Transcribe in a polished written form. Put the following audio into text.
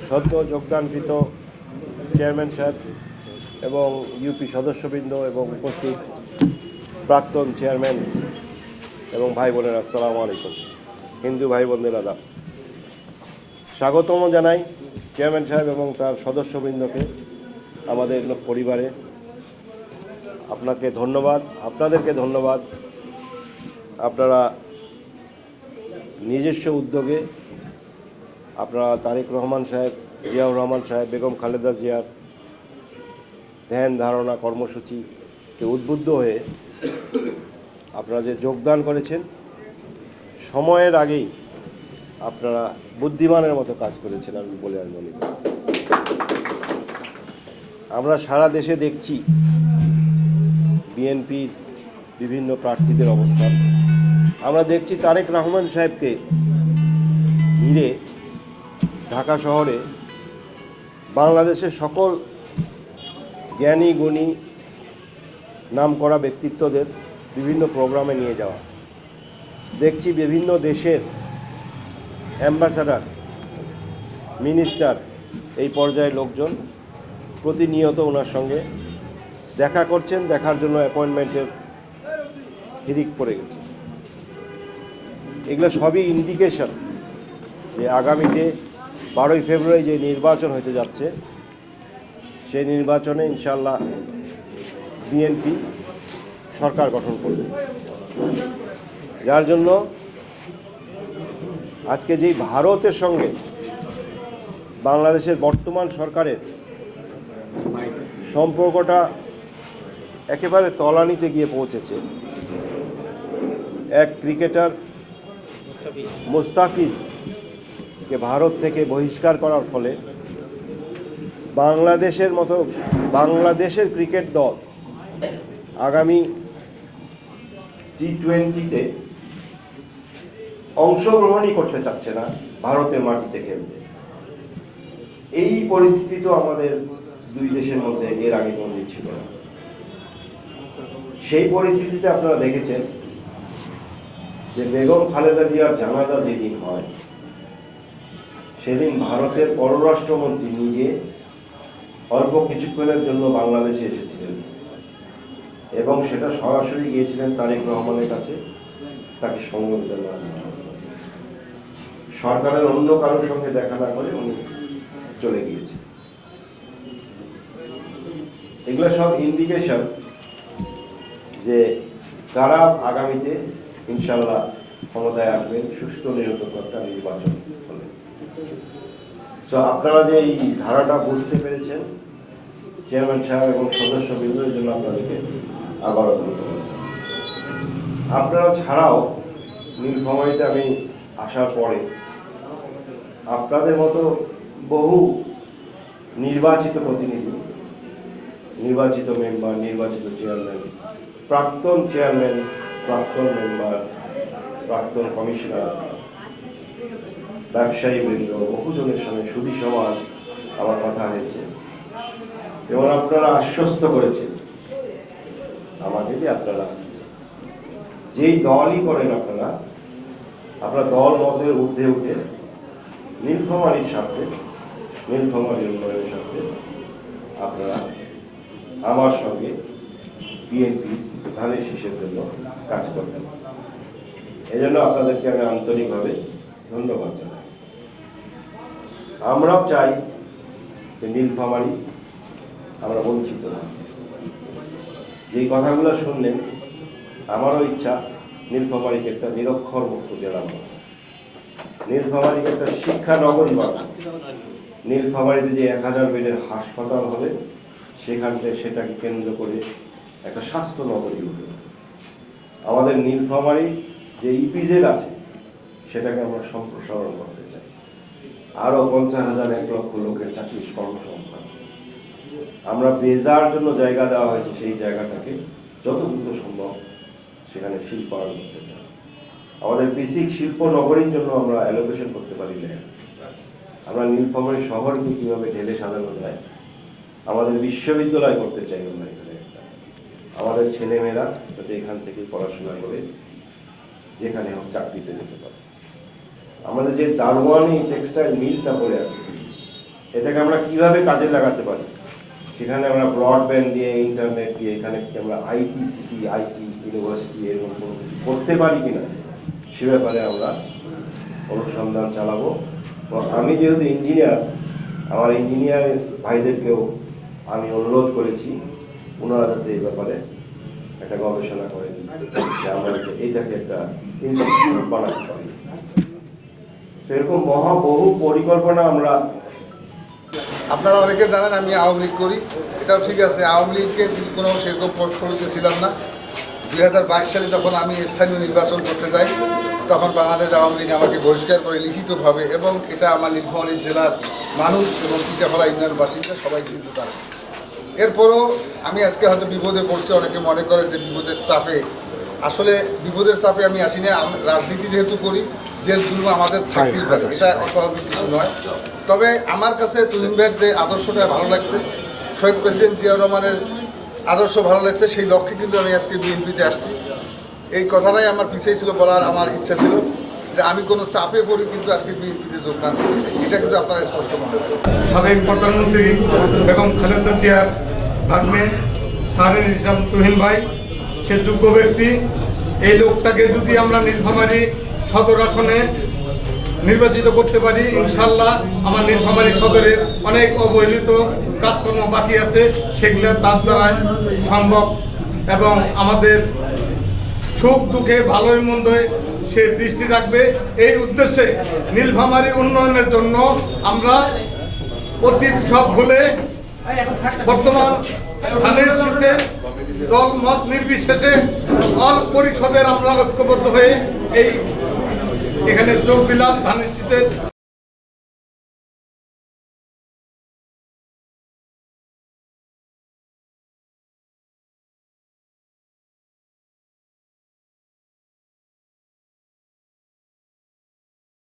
সদ্য যোগদানকৃত চেয়ারম্যান সাহেব এবং ইউপি সদস্যবৃন্দ এবং উপস্থিত প্রাক্তন চেয়ারম্যান এবং ভাই বোনেরা, আসসালামু আলাইকুম। হিন্দু ভাই বোনদের আদাব, স্বাগতম জানাই চেয়ারম্যান সাহেব এবং তার সদস্যবৃন্দকে আমাদের পরিবারে। আপনাকে ধন্যবাদ, আপনাদেরকে ধন্যবাদ। আপনারা নিজস্ব উদ্যোগে আপনারা তারেক রহমান সাহেব, জিয়াউর রহমান সাহেব, বেগম খালেদা জিয়ার ধ্যান ধারণা কর্মসূচিতে উদ্বুদ্ধ হয়ে আপনারা যে যোগদান করেছেন, সময়ের আগেই আপনারা বুদ্ধিমানের মতো কাজ করেছেন আমি বলে আর মনে করি। আমরা সারা দেশে দেখছি বিএনপির বিভিন্ন প্রার্থীদের অবস্থান। আমরা দেখছি তারেক রহমান সাহেবকে ঘিরে ঢাকা শহরে বাংলাদেশের সকল জ্ঞানী গুণী নামকরা ব্যক্তিত্বদের বিভিন্ন প্রোগ্রামে নিয়ে যাওয়া। দেখছি বিভিন্ন দেশের অ্যাম্বাসাডার, মিনিস্টার, এই পর্যায়ে লোকজন প্রতিনিয়ত ওনার সঙ্গে দেখা করছেন, দেখার জন্য অ্যাপয়েন্টমেন্টের হিড়িক পড়ে গেছে। এগুলো সবই ইন্ডিকেশন যে আগামীতে 12ই ফেব্রুয়ারি যে নির্বাচন হতে যাচ্ছে, সেই নির্বাচনে ইনশাল্লাহ বিএনপি সরকার গঠন করবে। যার জন্য আজকে যেই ভারতের সঙ্গে বাংলাদেশের বর্তমান সরকারের সম্পর্কটা একেবারে তলানিতে গিয়ে পৌঁছেছে। এক ক্রিকেটার মুস্তাফিজকে ভারত থেকে বহিষ্কার করার ফলে বাংলাদেশের ক্রিকেট দল আগামী টি20-তে অংশগ্রহণই করতে চাচ্ছে না ভারতের মাটিতে খেলতে। এই পরিস্থিতি তো আমাদের দুই দেশের মধ্যে এর আগে কোনদিন ছিল না। সেই পরিস্থিতিতে আপনারা দেখেছেন যে বেগম খালেদা জিয়ার জানাজা যেদিন হয়, সেদিন ভারতের পররাষ্ট্রমন্ত্রী নিজে অল্প কিছুক্ষণের জন্য বাংলাদেশে এসেছিলেন এবং সেটা সরাসরি গিয়েছিলেন তারেক রহমানের কাছে তাকে সংবর্ধনা জানানোর। সরকারের অন্য কারোর সঙ্গে দেখা না করে উনি চলে গিয়েছেন। এগুলো সব ইন্ডিকেশন যে কারা আগামীতে ইনশাল্লাহ ক্ষমতায় আসবেন সুষ্ঠু নিরপেক্ষ একটা নির্বাচন হলে। তো আপনারা যে এই ধারাটা বুঝতে পেরেছেন চেয়ারম্যান সাহেব এবং সদস্যবৃন্দ, এর জন্য আপনাদেরকে আবারও ধন্যবাদ। আপনারা ছাড়াও নীলফামারীতে আমি আসার পরে আপনাদের মতো বহু নির্বাচিত প্রতিনিধি, নির্বাচিত মেম্বার, নির্বাচিত চেয়ারম্যান, প্রাক্তন চেয়ারম্যান, প্রাক্তন মেম্বার, প্রাক্তন কমিশনার, ব্যবসায়ী বৃন্দ, বহুজনের সঙ্গে সুধী সমাজ আমার কথা হয়েছে এবং আপনারা আশ্বস্ত করেছেন আমাকে যে আপনারা যেই দলই করেন আপনারা দল মতের ঊর্ধ্বে উঠে নীলফামারীর স্বার্থে, নীলফামারীর উন্নয়নের স্বার্থে আপনারা আমার সঙ্গে বিএনপি ধানের শীষের জন্য কাজ করবেন। এই জন্য আপনাদেরকে আমি আন্তরিকভাবে ধন্যবাদ জানাই। আমরাও চাই যে নীলফামারী আমরা বঞ্চিত না। যেই কথাগুলো শুনলেন, আমারও ইচ্ছা নীলফামারীকে একটা নিরক্ষর মুক্ত জেলা বানানো, নীলফামারীকে একটা শিক্ষা নগরী বানানো, নীলফামারীতে যে 1000 বেডের হাসপাতাল হবে সেটাকে কেন্দ্র করে একটা স্বাস্থ্য নগরী উঠবে। আমাদের নীলফামারী যে ইপিজেড আছে সেটাকে আমরা সম্প্রসারণ করতে চাই। আরো 50,000 1 লক্ষ লোকের চাকরি কর্মসংস্থান। আমরা বেজার জন্য জায়গা দেওয়া হয়েছে, সেই জায়গাটাকে যত দ্রুত সম্ভব সেখানে শিল্পায়ন করতে চাই। আমাদের বেসিক শিল্প নগরীর জন্য আমরা অ্যালোকেশন করতে পারি না। আমরা নীলফামারী শহরকে কিভাবে ঢেলে সাজানো যায়, আমাদের বিশ্ববিদ্যালয় করতে চাই আমরা এখানে। আমাদের ছেলেমেয়েরা যাতে এখান থেকে পড়াশোনা করে যেখানে হোক চাকরিতে যেতে পারে। আমাদের যে দারোয়ানি টেক্সটাইল মিলটা পড়ে আছে এটাকে আমরা কিভাবে কাজে লাগাতে পারি, সেখানে আমরা ব্রডব্যান্ড দিয়ে, ইন্টারনেট দিয়ে, এখানে কি আমরা আইটি সিটি, আইটি ইউনিভার্সিটি এরকম কোনো কিছু করতে পারি কিনা সে ব্যাপারে আমরা অনুসন্ধান চালাবো। আমি যেহেতু ইঞ্জিনিয়ার, আমার ইঞ্জিনিয়ার ভাইদেরকেও আমি অনুরোধ করেছি ওনারা যাতে এই ব্যাপারে একটা গবেষণা করেন যে আমরা এইটাকে একটা ইনস্টিটিউট বানাতে পারি। সেরকম বহু পরিকল্পনা আমরা। আপনারা অনেকে জানেন আমি আওয়ামী লীগ করি, এটাও ঠিক আছে। আওয়ামী লীগকে কোনো সেরকম পোর্টফোলিওতে ছিলাম না। 2022 সালে যখন আমি স্থানীয় নির্বাচন করতে যাই, তখন বাংলাদেশ আওয়ামী লীগ আমাকে বহিষ্কার করে লিখিতভাবে, এবং এটা আমার নীলফামারী জেলার মানুষ এবং টিটাফলা ইউনিয়নের বাসিন্দা সবাই কিন্তু জানে। এরপরও আমি আজকে হয়তো বিপদে পড়ছি, অনেকে মনে করে যে বিপদের চাপে। আসলে বিপদের চাপে আমি আসি না। রাজনীতি যেহেতু করি, জেল জুলুম আমাদের থাকতেই পারে, এটা অস্বাভাবিক কিছু নয়। তবে আমার কাছে তুহিন ভাইয়ের যে আদর্শটা ভালো লাগছে, শহীদ প্রেসিডেন্ট জিয়াউর রহমানের আদর্শ ভালো লাগছে, সেই লক্ষ্যে কিন্তু আমি আজকে বিএনপিতে আসছি। এই কথাটাই আমার পিছিয়ে ছিল, বলার আমার ইচ্ছা ছিল যে আমি কোনো চাপে পড়ি কিন্তু আজকে বিএনপিতে যোগদান করি, এটা কিন্তু আপনারা স্পষ্ট মনে করেন। সাবেক প্রধানমন্ত্রী বেগম খালেদা জিয়ার ভাগ্নে শাহরিয়ার ইসলাম তুহিন ভাই, সে যোগ্য ব্যক্তি। এই লোকটাকে যদি আমরা নীলফামারী সদর আসনে নির্বাচিত করতে পারি, ইনশাল্লাহ আমার নীলফামারী সদরের অনেক অবহেলিত কাজকর্ম বাকি আছে, সেগুলো তার দ্বারাই সম্ভব। এবং আমাদের সুখ দুঃখে ভালোই মন্দে সে দৃষ্টি রাখবে। এই উদ্দেশ্যে নীলফামারী উন্নয়নের জন্য আমরা অতীত সব ভুলে বর্তমান ধানের শীষে দল মত নির্বিশেষে অল পরিষদের আমরা ঐক্যবদ্ধ হয়ে এখানে যোগ দিলাম ধানের শীষের